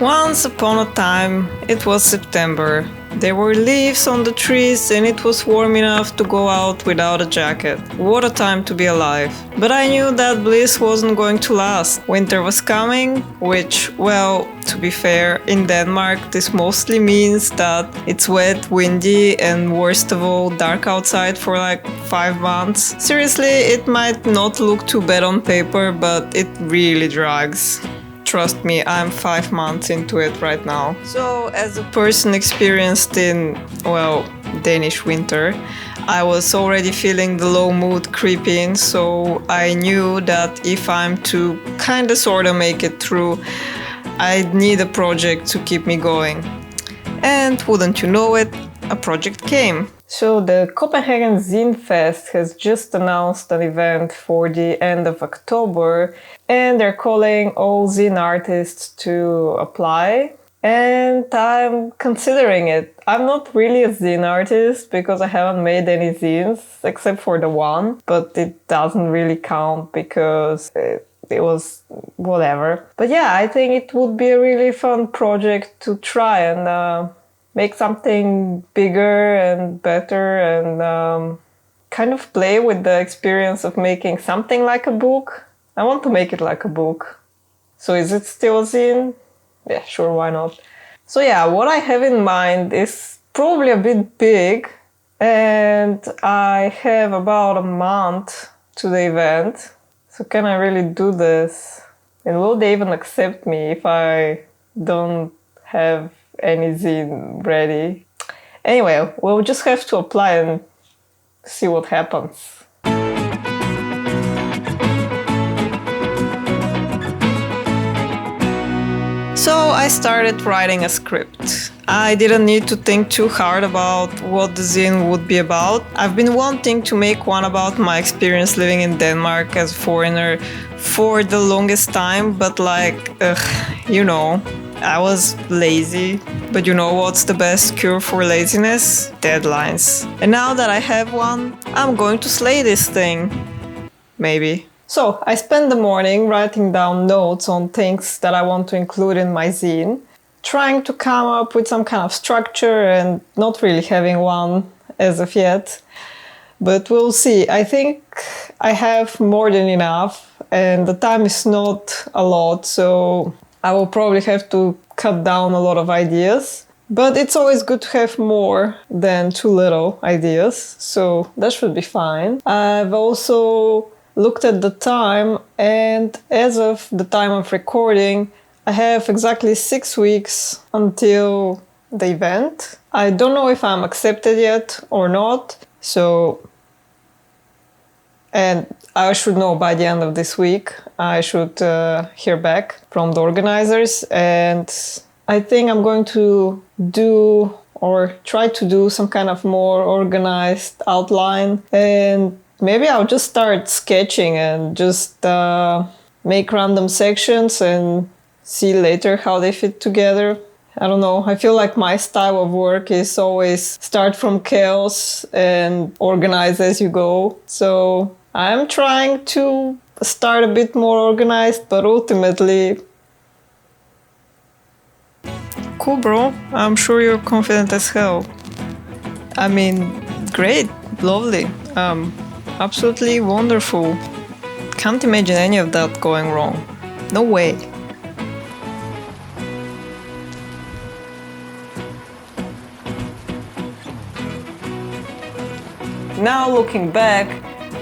Once upon a time, it was September. There were leaves on the trees and it was warm enough to go out without a jacket. What a time to be alive. But I knew that bliss wasn't going to last. Winter was coming, which, well, to be fair, in Denmark this mostly means that it's wet, windy and worst of all, dark outside for like 5 months. Seriously, it might not look too bad on paper, but it really drags. Trust me, I'm 5 months into it right now. So, as a person experienced in, well, Danish winter, I was already feeling the low mood creep in, so I knew that if I'm to kinda sorta make it through, I'd need a project to keep me going. And wouldn't you know it, a project came. So the Copenhagen Zine Fest has just announced an event for the end of October, and they're calling all zine artists to apply. And I'm considering it. I'm not really a zine artist because I haven't made any zines except for the one, but it doesn't really count because it was whatever. But yeah, I think it would be a really fun project to try and make something bigger and better and kind of play with the experience of making something like a book. I want to make it like a book. So is it still a zine? Yeah, sure, why not? So yeah, what I have in mind is probably a bit big and I have about a month to the event. So can I really do this? And will they even accept me if I don't have any zine ready? Anyway, we'll just have to apply and see what happens. So I started writing a script. I didn't need to think too hard about what the zine would be about. I've been wanting to make one about my experience living in Denmark as a foreigner for the longest time, but you know, I was lazy. But you know what's the best cure for laziness? Deadlines. And now that I have one, I'm going to slay this thing. Maybe. So I spent the morning writing down notes on things that I want to include in my zine, trying to come up with some kind of structure and not really having one as of yet. But we'll see. I think I have more than enough and the time is not a lot, so I will probably have to cut down a lot of ideas. But it's always good to have more than too little ideas, so that should be fine. I've also looked at the time, and as of the time of recording, I have exactly 6 weeks until the event. I don't know if I'm accepted yet or not, and I should know by the end of this week. I should hear back from the organizers, and I think I'm going to do or try to do some kind of more organized outline, and maybe I'll just start sketching and just make random sections and see later how they fit together. I don't know, I feel like my style of work is always start from chaos and organize as you go. So I'm trying to start a bit more organized, but ultimately... Cool, bro. I'm sure you're confident as hell. I mean, great, lovely. Absolutely wonderful. Can't imagine any of that going wrong. No way. Now looking back,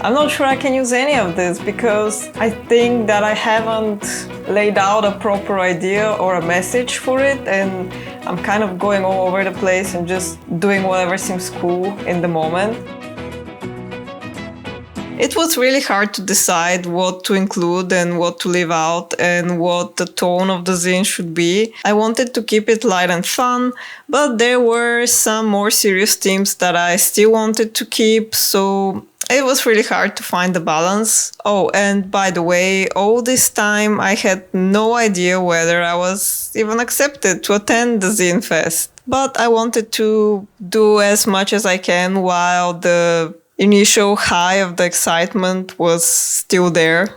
I'm not sure I can use any of this because I think that I haven't laid out a proper idea or a message for it, and I'm kind of going all over the place and just doing whatever seems cool in the moment. It was really hard to decide what to include and what to leave out and what the tone of the zine should be. I wanted to keep it light and fun, but there were some more serious themes that I still wanted to keep, so it was really hard to find the balance. Oh, and by the way, all this time I had no idea whether I was even accepted to attend the Zine Fest. But I wanted to do as much as I can while the initial high of the excitement was still there.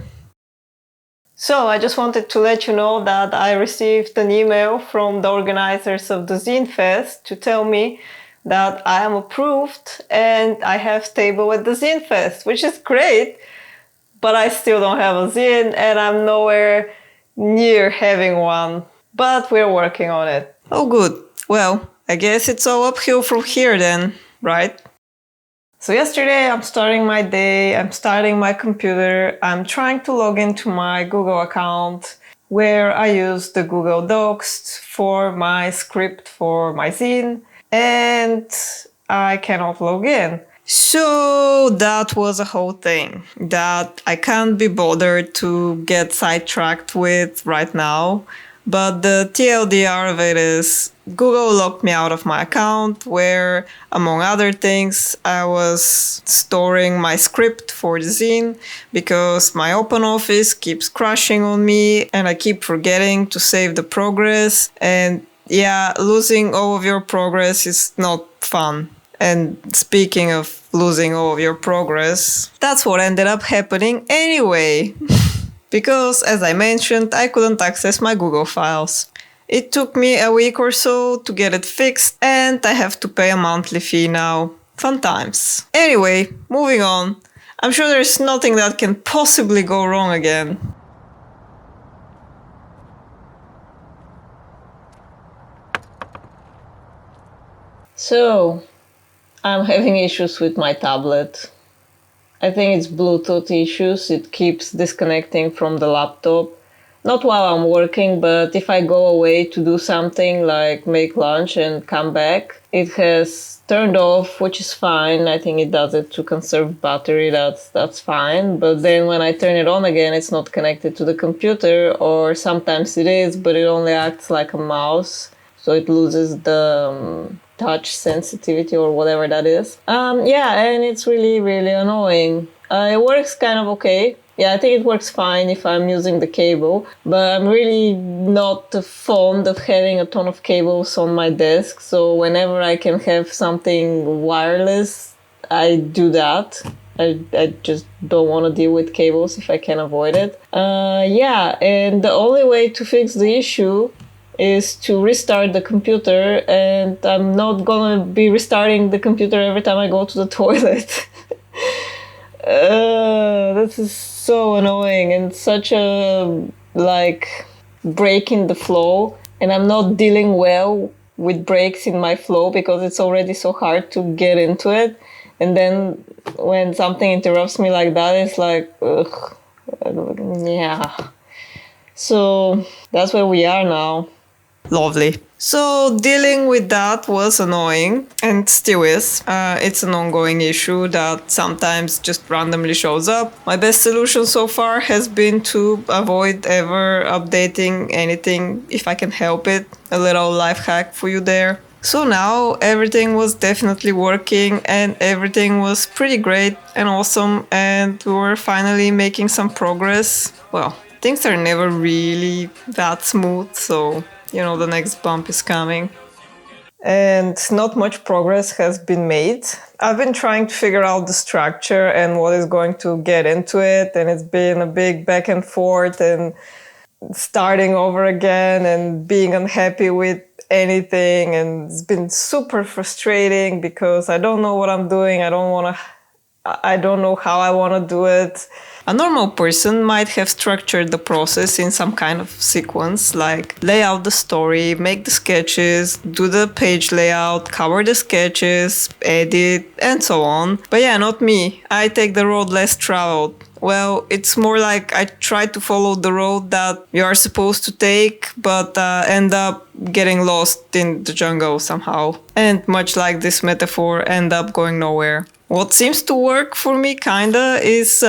So I just wanted to let you know that I received an email from the organizers of the Zine Fest to tell me that I am approved and I have table at the Zine Fest, which is great, but I still don't have a zine and I'm nowhere near having one. But we're working on it. Oh good. Well, I guess it's all uphill from here then, right? So yesterday I'm starting my day, I'm starting my computer, I'm trying to log into my Google account where I use the Google Docs for my script for my zine, and I cannot log in. So that was a whole thing that I can't be bothered to get sidetracked with right now. But the TLDR of it is Google locked me out of my account where, among other things, I was storing my script for the zine because my OpenOffice keeps crashing on me and I keep forgetting to save the progress. And yeah, losing all of your progress is not fun. And speaking of losing all of your progress, that's what ended up happening anyway. Because, as I mentioned, I couldn't access my Google files. It took me a week or so to get it fixed, and I have to pay a monthly fee now. Fun times. Anyway, moving on. I'm sure there's nothing that can possibly go wrong again. So, I'm having issues with my tablet. I think it's Bluetooth issues. It keeps disconnecting from the laptop. Not while I'm working, but if I go away to do something like make lunch and come back, it has turned off, which is fine. I think it does it to conserve battery. That's fine. But then when I turn it on again, it's not connected to the computer, or sometimes it is, but it only acts like a mouse. So it loses the touch sensitivity or whatever that is. Yeah, and it's really, really annoying. It works kind of okay. Yeah, I think it works fine if I'm using the cable, but I'm really not fond of having a ton of cables on my desk. So whenever I can have something wireless, I do that. I just don't want to deal with cables if I can avoid it. Yeah, and the only way to fix the issue is to restart the computer, and I'm not gonna be restarting the computer every time I go to the toilet. This is so annoying and such a break in the flow, and I'm not dealing well with breaks in my flow because it's already so hard to get into it, and then when something interrupts me like that, it's like ugh, yeah. So that's where we are now. Lovely. So dealing with that was annoying and still is. It's an ongoing issue that sometimes just randomly shows up. My best solution so far has been to avoid ever updating anything if I can help it. A little life hack for you there. So now everything was definitely working and everything was pretty great and awesome, and we were finally making some progress. Well, things are never really that smooth, so the next bump is coming. And not much progress has been made. I've been trying to figure out the structure and what is going to get into it, and it's been a big back and forth and starting over again and being unhappy with anything, and it's been super frustrating because I don't know what I'm doing. I don't know how I want to do it. A normal person might have structured the process in some kind of sequence, like lay out the story, make the sketches, do the page layout, cover the sketches, edit, and so on. But yeah, not me. I take the road less traveled. Well, it's more like I try to follow the road that you are supposed to take, but end up getting lost in the jungle somehow. And much like this metaphor, end up going nowhere. What seems to work for me, kinda, is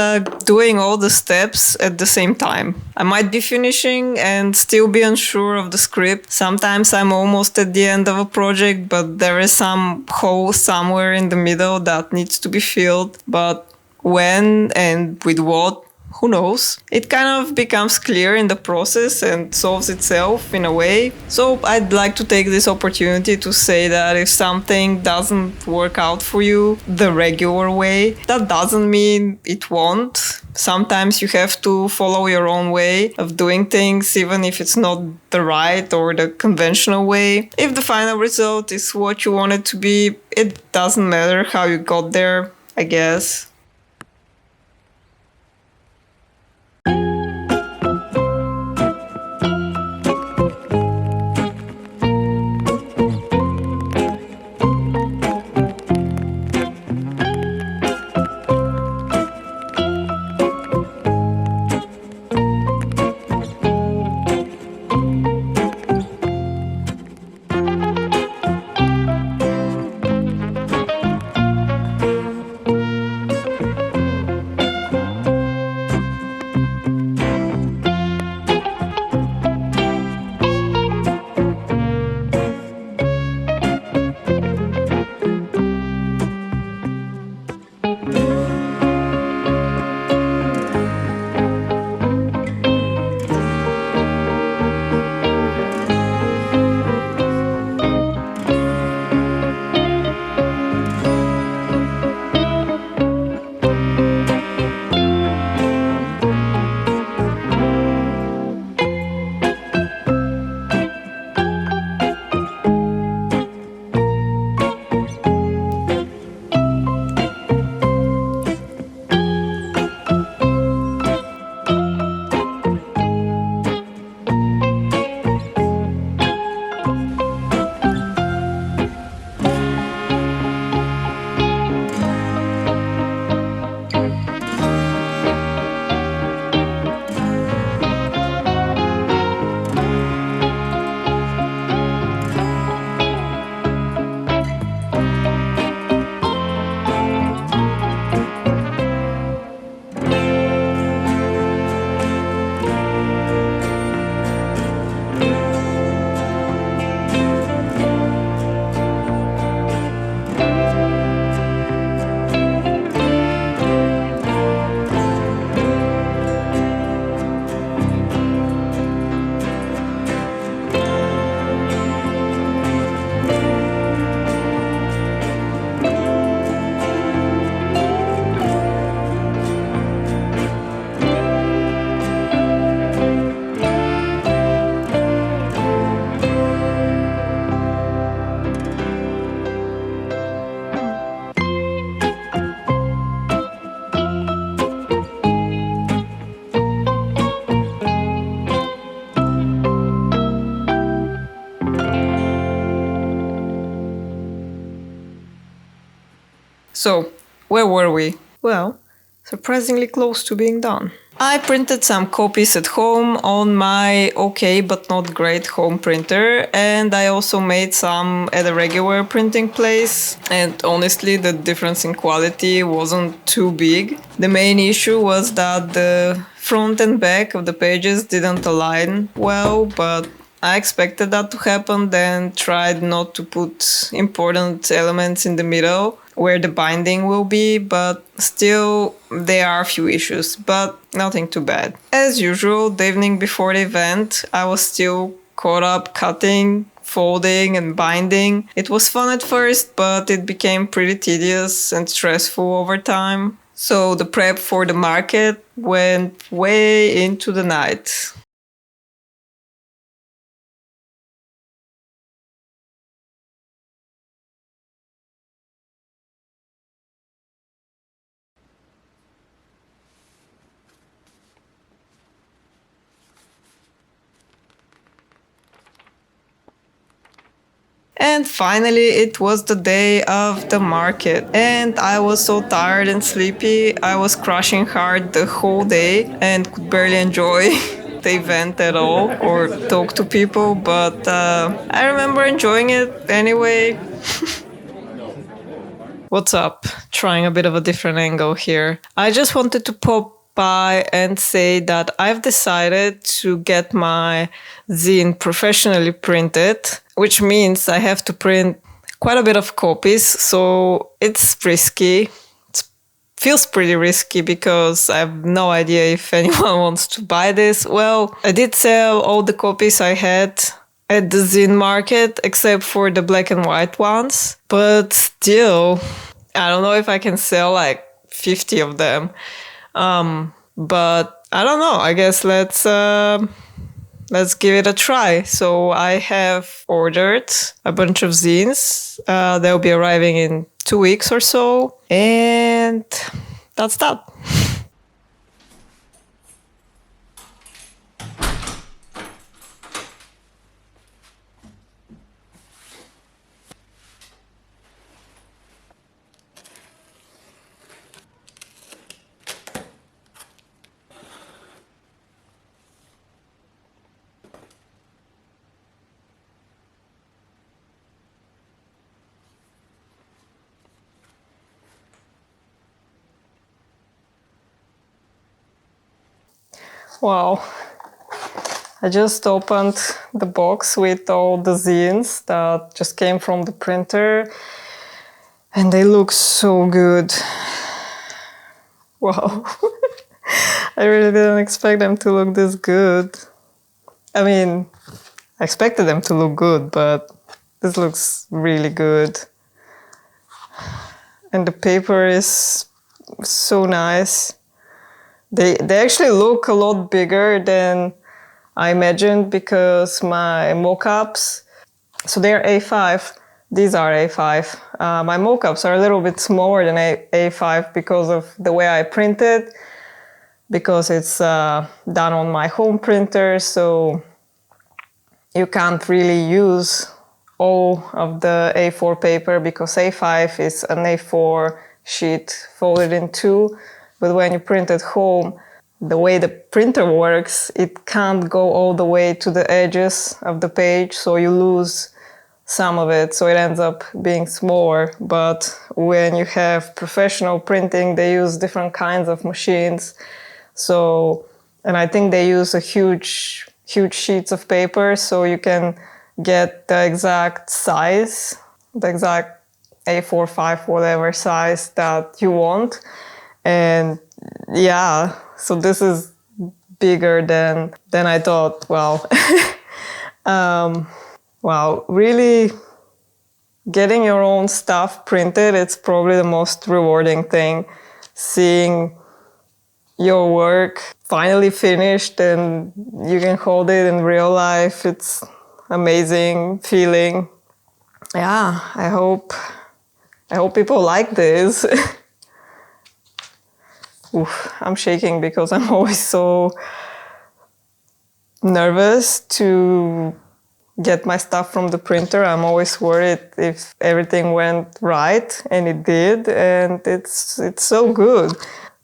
doing all the steps at the same time. I might be finishing and still be unsure of the script. Sometimes I'm almost at the end of a project, but there is some hole somewhere in the middle that needs to be filled. But when and with what, who knows? It kind of becomes clear in the process and solves itself in a way. So I'd like to take this opportunity to say that if something doesn't work out for you the regular way, that doesn't mean it won't. Sometimes you have to follow your own way of doing things, even if it's not the right or the conventional way. If the final result is what you want it to be, it doesn't matter how you got there, I guess. So, where were we? Well, surprisingly close to being done. I printed some copies at home on my okay but not great home printer, and I also made some at a regular printing place, and honestly the difference in quality wasn't too big. The main issue was that the front and back of the pages didn't align well, but I expected that to happen, then tried not to put important elements in the middle where the binding will be, but still there are a few issues, but nothing too bad. As usual, the evening before the event, I was still caught up cutting, folding and binding. It was fun at first, but it became pretty tedious and stressful over time. So the prep for the market went way into the night. And finally, it was the day of the market. And I was so tired and sleepy. I was crushing hard the whole day and could barely enjoy the event at all or talk to people. But I remember enjoying it anyway. What's up? Trying a bit of a different angle here. I just wanted to pop by and say that I've decided to get my zine professionally printed, which means I have to print quite a bit of copies, so it's risky. It's feels pretty risky because I have no idea if anyone wants to buy this. Well, I did sell all the copies I had at the Zine market except for the black and white ones. But still, I don't know if I can sell like 50 of them. But I don't know. I guess let's give it a try. So I have ordered a bunch of zines. They'll be arriving in 2 weeks or so. And that's that. Wow. I just opened the box with all the zines that just came from the printer, and they look so good. Wow. I really didn't expect them to look this good. I mean, I expected them to look good, but this looks really good. And the paper is so nice. They actually look a lot bigger than I imagined because my mock-ups, so they're A5, these are A5. My mock-ups are a little bit smaller than A5 because of the way I print it, because it's done on my home printer, so you can't really use all of the A4 paper because A5 is an A4 sheet folded in two. But when you print at home, the way the printer works, it can't go all the way to the edges of the page, so you lose some of it, so it ends up being smaller. But when you have professional printing, they use different kinds of machines. So, and I think they use a huge sheets of paper, so you can get the exact size, the exact A4, 5, whatever size that you want. And yeah, so this is bigger than I thought. Wow. Wow, really getting your own stuff printed, it's probably the most rewarding thing. Seeing your work finally finished and you can hold it in real life, it's amazing feeling. Yeah, I hope people like this. Oof, I'm shaking because I'm always so nervous to get my stuff from the printer. I'm always worried if everything went right, and it did, and it's so good.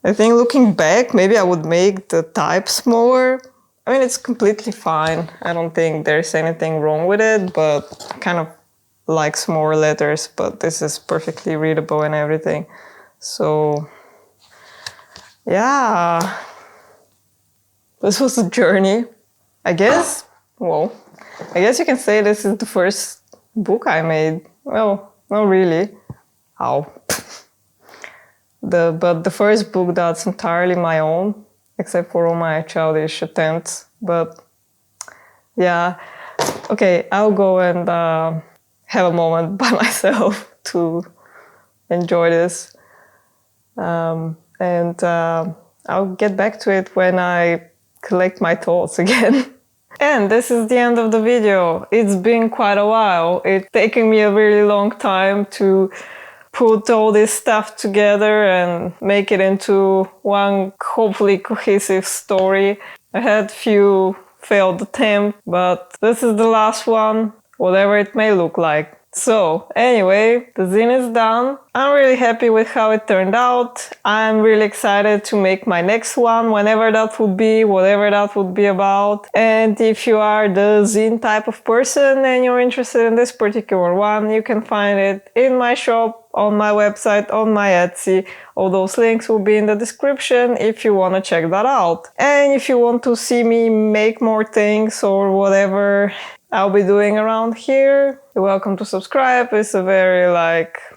I think looking back, maybe I would make the type smaller. I mean, it's completely fine. I don't think there's anything wrong with it, but I kind of like smaller letters, but this is perfectly readable and everything. So yeah, this was a journey, I guess. Well, I guess you can say this is the first book I made. Well, not really. How? But the first book that's entirely my own, except for all my childish attempts. But yeah, okay, I'll go and have a moment by myself to enjoy this. And I'll get back to it when I collect my thoughts again. And this is the end of the video. It's been quite a while. It's taken me a really long time to put all this stuff together and make it into one hopefully cohesive story. I had few failed attempts, but this is the last one, whatever it may look like. So anyway, the zine is done. I'm really happy with how it turned out. I'm really excited to make my next one, whenever that would be, whatever that would be about. And if you are the zine type of person and you're interested in this particular one, you can find it in my shop, on my website, on my Etsy. All those links will be in the description if you want to check that out. And if you want to see me make more things or whatever I'll be doing around here, you're welcome to subscribe. It's a very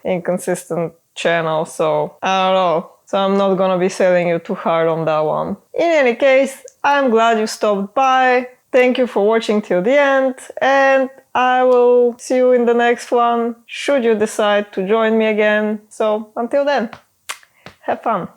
inconsistent channel, so I don't know. so I'm not gonna be selling you too hard on that one. In any case, I'm glad you stopped by. Thank you for watching till the end, and I will see you in the next one, should you decide to join me again. So until then, have fun!